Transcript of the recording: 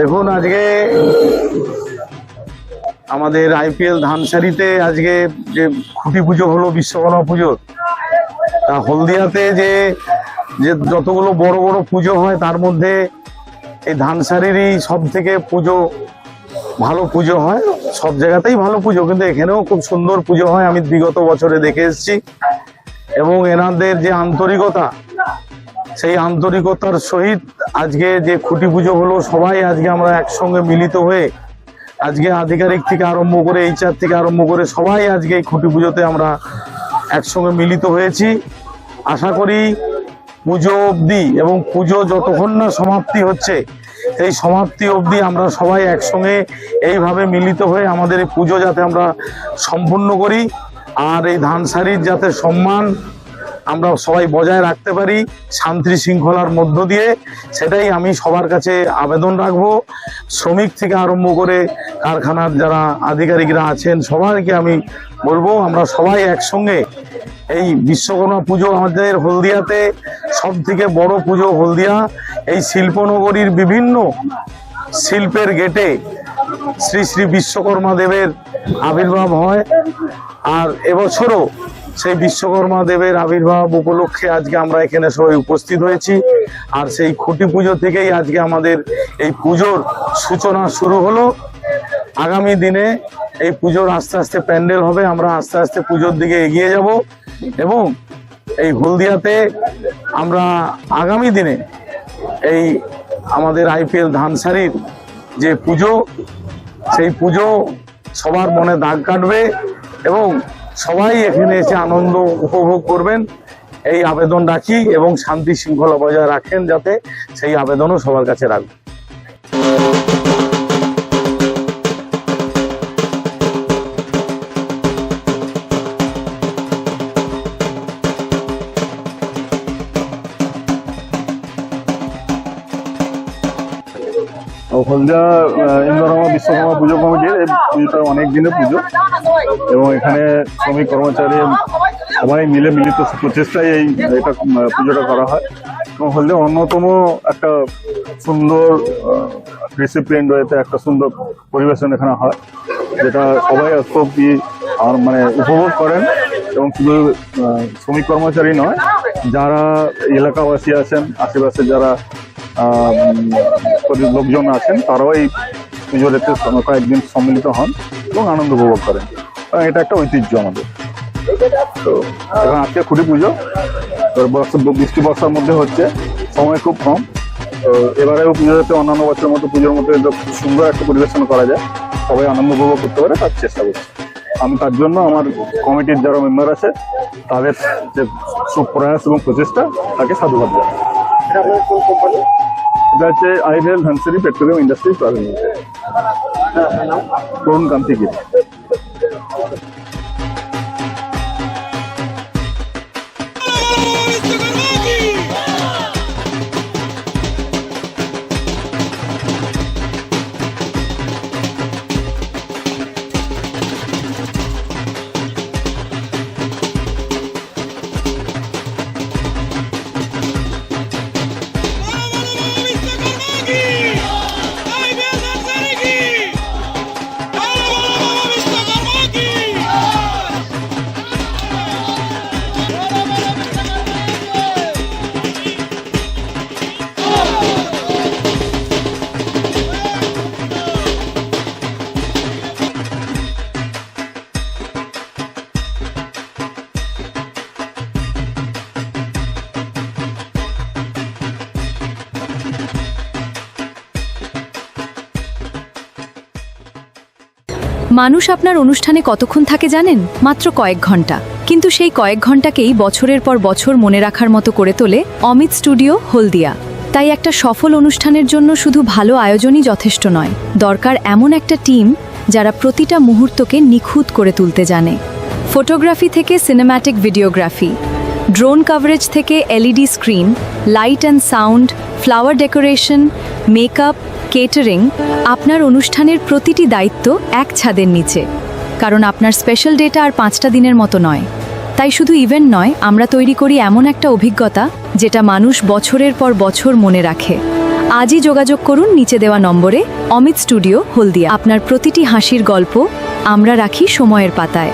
দেখুন আজকে আমাদের আইপিএল ধানসারিতে আজকে যে খুঁটি পুজো হলো বিশ্বকর্মা পুজোর, তা হলদিয়াতে যে যতগুলো বড় বড় পুজো হয় তার মধ্যে এই ধানসারিরই সব থেকে পুজো ভালো পুজো হয়। সব জায়গাতেই ভালো পুজো, কিন্তু এখানেও খুব সুন্দর পুজো হয়, আমি বিগত বছরে দেখে এসেছি। এবং এনাদের যে আন্তরিকতা, সেই আন্তরিকতার সহিত আজকে যে খুঁটি পুজো হলো, সবাই আজকে আমরা একসঙ্গে মিলিত হয়ে আজকে আধিকারিক থেকে আরম্ভ করে এইচআর থেকে আরম্ভ করে সবাই আজকে এই খুঁটি পুজোতে আমরা একসঙ্গে মিলিত হয়েছি। আশা করি পুজো অবধি এবং পুজো যতক্ষণ না সমাপ্তি হচ্ছে সেই সমাপ্তি অবধি আমরা সবাই একসঙ্গে এইভাবে মিলিত হয়ে আমাদের এই পুজো যাতে আমরা সম্পূর্ণ করি, আর এই ধানসারির যাতে সম্মান আমরা সবাই বজায় রাখতে পারি শান্তি শৃঙ্খলার মধ্য দিয়ে, সেটাই আমি সবার কাছে আবেদন রাখবো। শ্রমিক থেকে আরম্ভ করে কারখানার যারা আধিকারিকরা আছেন সবাইকে আমি বলবো আমরা সবাই একসঙ্গে এই বিশ্বকর্মা পুজো, আমাদের হলদিয়াতে সব থেকে বড় পুজো হলদিয়া, এই শিল্পনগরীর বিভিন্ন শিল্পের গেটে শ্রী শ্রী বিশ্বকর্মা দেবের আবির্ভাব হয়। আর এবছরও সেই বিশ্বকর্মা দেবের আবির্ভাব উপলক্ষে আজকে আমরা এখানে সবাই উপস্থিত হয়েছি। আর সেই খুঁটি পুজো থেকেই আজকে আমাদের এই পুজোর সূচনা শুরু হলো। আগামী দিনে এই পুজোর আস্তে আস্তে প্যান্ডেল হবে, আমরা আস্তে আস্তে পুজোর দিকে এগিয়ে যাব এবং এই হলদিয়াতে আমরা আগামী দিনে এই আমাদের আইপিএল ধানসারির যে পুজো, সেই পুজো সবার মনে দাগ কাটবে এবং সবাই এখানে এসে আনন্দ উপভোগ করবেন, এই আবেদন রাখি। এবং শান্তি শৃঙ্খলা বজায় রাখেন যাতে, সেই আবেদনও সবার কাছে রাখবেন। হলদিয়া ইন্দোরমা বিশ্বকর্মা পুজো কমিটির এই পুজোটা অনেক দিনের পুজো এবং এখানে শ্রমিক কর্মচারী সবাই মিলে মিলিত প্রচেষ্টায় এটা পুজোটা করা হয়। এবং হলদিয়া অন্যতম একটা সুন্দর ডিসিপ্লিন রয়েছে, একটা সুন্দর পরিবেশন এখানে হয়, যেটা সবাই খুব মানে উপভোগ করেন। এবং শুধু শ্রমিক কর্মচারী নয়, যারা এলাকাবাসী আছেন, আশেপাশে যারা লোকজন আছেন, তারাও এই পুজোর এতে কয়েকদিন সম্মিলিত হন এবং আনন্দ উপভোগ করেন। এটা একটা ঐতিহ্য আমাদের। তো এখন আজকে খুঁটি পুজো, বৃষ্টি বর্ষার মধ্যে হচ্ছে, সময় খুব কম। তো এবারেও পুজো যাতে অন্যান্য বছরের মতো পুজোর মধ্যে সুন্দর একটা পরিবেশন করা যায়, সবাই আনন্দ উপভোগ করতে পারে, তার চেষ্টা করছি। আমি তার জন্য আমার কমিটির যারা মেম্বার আছে তাদের যে প্রয়াস এবং প্রচেষ্টা, তাকে সাধুবাদ জানাই। এটা হচ্ছে IPL Dhansari petroleum industries private limited. Tarun Kanti Giri. মানুষ আপনার অনুষ্ঠানে কতক্ষণ থাকে জানেন? মাত্র কয়েক ঘন্টা। কিন্তু সেই কয়েক ঘন্টাকেই বছরের পর বছর মনে রাখার মতো করে তোলে অমিত স্টুডিও হলদিয়া। তাই একটা সফল অনুষ্ঠানের জন্য শুধু ভালো আয়োজনই যথেষ্ট নয়, দরকার এমন একটা টিম যারা প্রতিটা মুহূর্তকে নিখুঁত করে তুলতে জানে। ফটোগ্রাফি থেকে সিনেম্যাটিক ভিডিওগ্রাফি, ড্রোন কভারেজ থেকে LED screen, light and sound, flower decoration, makeup, catering, আপনার অনুষ্ঠানের প্রতিটি দায়িত্ব এক ছাদের নিচে। কারণ আপনার স্পেশাল ডেটা আর 5টা দিনের মতো নয়। তাই শুধু ইভেন্ট নয়, আমরা তৈরি করি এমন একটা অভিজ্ঞতা যেটা মানুষ বছরের পর বছর মনে রাখে। আজই যোগাযোগ করুন নিচে দেওয়া নম্বরে। অমিত স্টুডিও, হলদিয়া। আপনার প্রতিটি হাসির গল্প আমরা রাখি সময়ের পাতায়।